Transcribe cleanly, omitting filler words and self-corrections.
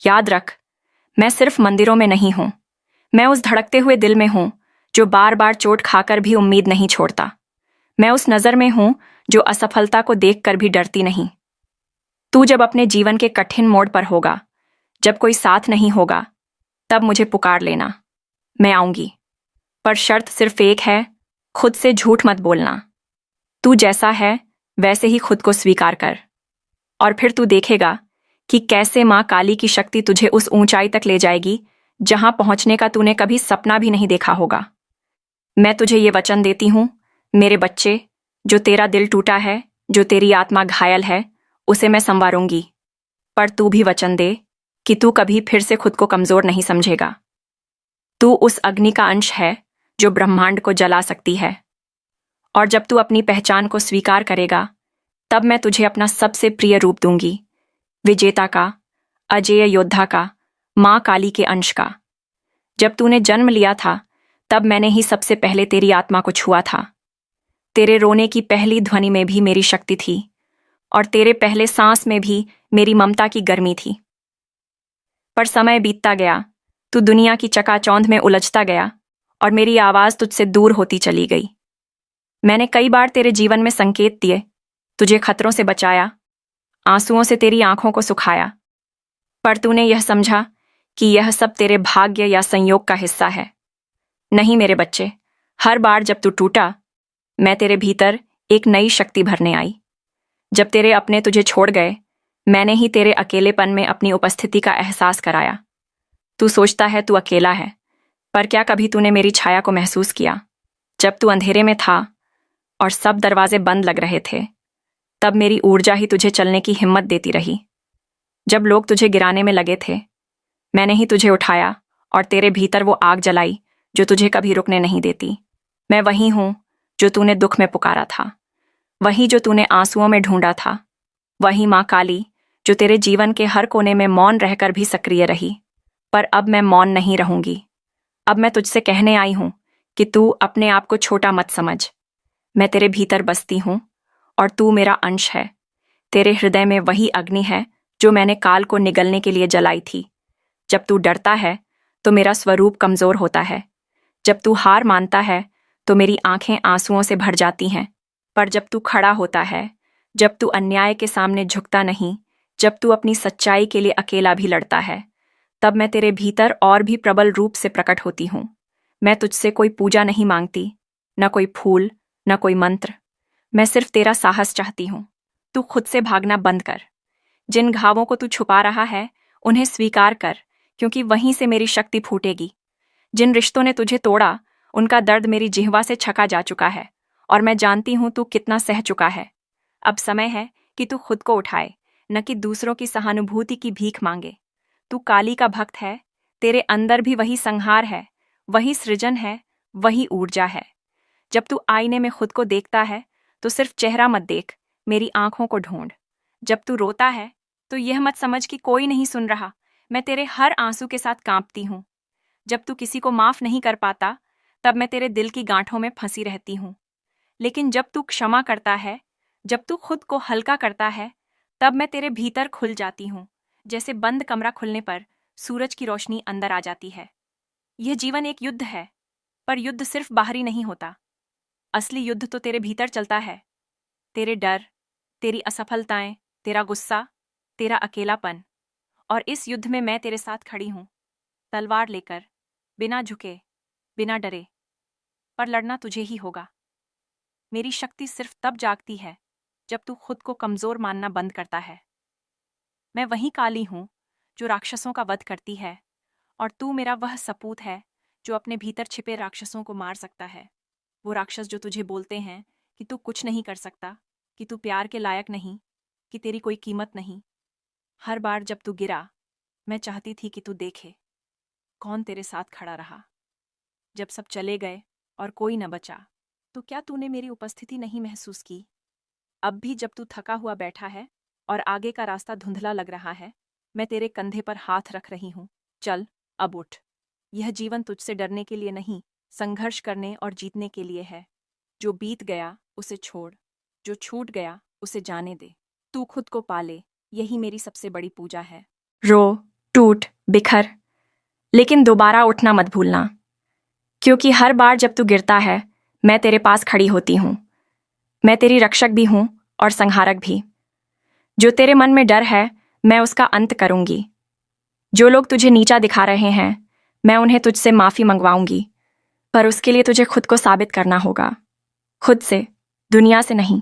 याद रख, मैं सिर्फ मंदिरों में नहीं हूं, मैं उस धड़कते हुए दिल में हूं जो बार बार चोट खाकर भी उम्मीद नहीं छोड़ता। मैं उस नजर में हूं जो असफलता को देखकर भी डरती नहीं। तू जब अपने जीवन के कठिन मोड़ पर होगा, जब कोई साथ नहीं होगा, तब मुझे पुकार लेना। मैं आऊंगी, पर शर्त सिर्फ एक है, खुद से झूठ मत बोलना। तू जैसा है वैसे ही खुद को स्वीकार कर, और फिर तू देखेगा कि कैसे माँ काली की शक्ति तुझे उस ऊंचाई तक ले जाएगी जहां पहुंचने का तूने कभी सपना भी नहीं देखा होगा। मैं तुझे ये वचन देती हूं, मेरे बच्चे, जो तेरा दिल टूटा है, जो तेरी आत्मा घायल है, उसे मैं संवारूंगी। पर तू भी वचन दे कि तू कभी फिर से खुद को कमजोर नहीं समझेगा। तू उस अग्नि का अंश है जो ब्रह्मांड को जला सकती है। और जब तू अपनी पहचान को स्वीकार करेगा, तब मैं तुझे अपना सबसे प्रिय रूप दूंगी, विजेता का, अजेय योद्धा का, माँ काली के अंश का। जब तूने जन्म लिया था, तब मैंने ही सबसे पहले तेरी आत्मा को छुआ था। तेरे रोने की पहली ध्वनि में भी मेरी शक्ति थी, और तेरे पहले सांस में भी मेरी ममता की गर्मी थी। पर समय बीतता गया, तू दुनिया की चकाचौंध में उलझता गया, और मेरी आवाज तुझसे दूर होती चली गई। मैंने कई बार तेरे जीवन में संकेत दिए, तुझे खतरों से बचाया, आंसुओं से तेरी आंखों को सुखाया, पर तूने यह समझा कि यह सब तेरे भाग्य या संयोग का हिस्सा है। नहीं मेरे बच्चे, हर बार जब तू टूटा, मैं तेरे भीतर एक नई शक्ति भरने आई। जब तेरे अपने तुझे छोड़ गए, मैंने ही तेरे अकेलेपन में अपनी उपस्थिति का एहसास कराया। तू सोचता है तू अकेला है, पर क्या कभी तूने मेरी छाया को महसूस किया? जब तू अंधेरे में था और सब दरवाजे बंद लग रहे थे, तब मेरी ऊर्जा ही तुझे चलने की हिम्मत देती रही। जब लोग तुझे गिराने में लगे थे, मैंने ही तुझे उठाया और तेरे भीतर वो आग जलाई जो तुझे कभी रुकने नहीं देती। मैं वही हूं जो तूने दुख में पुकारा था, वही जो तूने आंसुओं में ढूंढा था, वही माँ काली जो तेरे जीवन के हर कोने में मौन रहकर भी सक्रिय रही। पर अब मैं मौन नहीं रहूंगी। अब मैं तुझसे कहने आई हूं कि तू अपने आप को छोटा मत समझ। मैं तेरे भीतर बसती हूं और तू मेरा अंश है। तेरे हृदय में वही अग्नि है जो मैंने काल को निगलने के लिए जलाई थी। जब तू डरता है तो मेरा स्वरूप कमजोर होता है। जब तू हार मानता है तो मेरी आंखें आंसुओं से भर जाती हैं। पर जब तू खड़ा होता है, जब तू अन्याय के सामने झुकता नहीं, जब तू अपनी सच्चाई के लिए अकेला भी लड़ता है, तब मैं तेरे भीतर और भी प्रबल रूप से प्रकट होती हूँ। मैं तुझसे कोई पूजा नहीं मांगती, न कोई फूल, न कोई मंत्र। मैं सिर्फ तेरा साहस चाहती हूँ। तू खुद से भागना बंद कर। जिन घावों को तू छुपा रहा है, उन्हें स्वीकार कर, क्योंकि वहीं से मेरी शक्ति फूटेगी। जिन रिश्तों ने तुझे तोड़ा, उनका दर्द मेरी जिह्वा से छका जा चुका है, और मैं जानती हूं तू कितना सह चुका है। अब समय है कि तू खुद को उठाए, न कि दूसरों की सहानुभूति की भीख मांगे। तू काली का भक्त है, तेरे अंदर भी वही संहार है, वही सृजन है, वही ऊर्जा है। जब तू आईने में खुद को देखता है, तो सिर्फ चेहरा मत देख, मेरी आंखों को ढूंढ। जब तू रोता है, तो यह मत समझ कि कोई नहीं सुन रहा, मैं तेरे हर आंसू के साथ कांपती हूँ। जब तू किसी को माफ नहीं कर पाता, तब मैं तेरे दिल की गांठों में फंसी रहती हूँ। लेकिन जब तू क्षमा करता है, जब तू खुद को हल्का करता है, तब मैं तेरे भीतर खुल जाती हूँ, जैसे बंद कमरा खुलने पर सूरज की रोशनी अंदर आ जाती है। यह जीवन एक युद्ध है, पर युद्ध सिर्फ बाहरी नहीं होता। असली युद्ध तो तेरे भीतर चलता है। तेरे डर, तेरी असफलताएं, तेरा गुस्सा, तेरा अकेलापन। और इस युद्ध में मैं तेरे साथ खड़ी हूं, तलवार लेकर, बिना झुके, बिना डरे। पर लड़ना तुझे ही होगा। मेरी शक्ति सिर्फ तब जागती है जब तू खुद को कमजोर मानना बंद करता है। मैं वही काली हूं जो राक्षसों का वध करती है, और तू मेरा वह सपूत है जो अपने भीतर छिपे राक्षसों को मार सकता है। वो राक्षस जो तुझे बोलते हैं कि तू कुछ नहीं कर सकता, कि तू प्यार के लायक नहीं, कि तेरी कोई कीमत नहीं। हर बार जब तू गिरा, मैं चाहती थी कि तू देखे कौन तेरे साथ खड़ा रहा। जब सब चले गए और कोई न बचा, तो क्या तूने मेरी उपस्थिति नहीं महसूस की? अब भी जब तू थका हुआ बैठा है और आगे का रास्ता धुंधला लग रहा है, मैं तेरे कंधे पर हाथ रख रही हूँ। चल, अब उठ। यह जीवन तुझसे डरने के लिए नहीं, संघर्ष करने और जीतने के लिए है। जो बीत गया उसे छोड़, जो छूट गया उसे जाने दे। तू खुद को पाले, यही मेरी सबसे बड़ी पूजा है। रो, टूट, बिखर, लेकिन दोबारा उठना मत भूलना, क्योंकि हर बार जब तू गिरता है मैं तेरे पास खड़ी होती हूँ। मैं तेरी रक्षक भी हूँ और संहारक भी। जो तेरे मन में डर है मैं उसका अंत करूंगी। जो लोग तुझे नीचा दिखा रहे हैं मैं उन्हें तुझसे माफी मंगवाऊंगी, पर उसके लिए तुझे खुद को साबित करना होगा, खुद से, दुनिया से नहीं।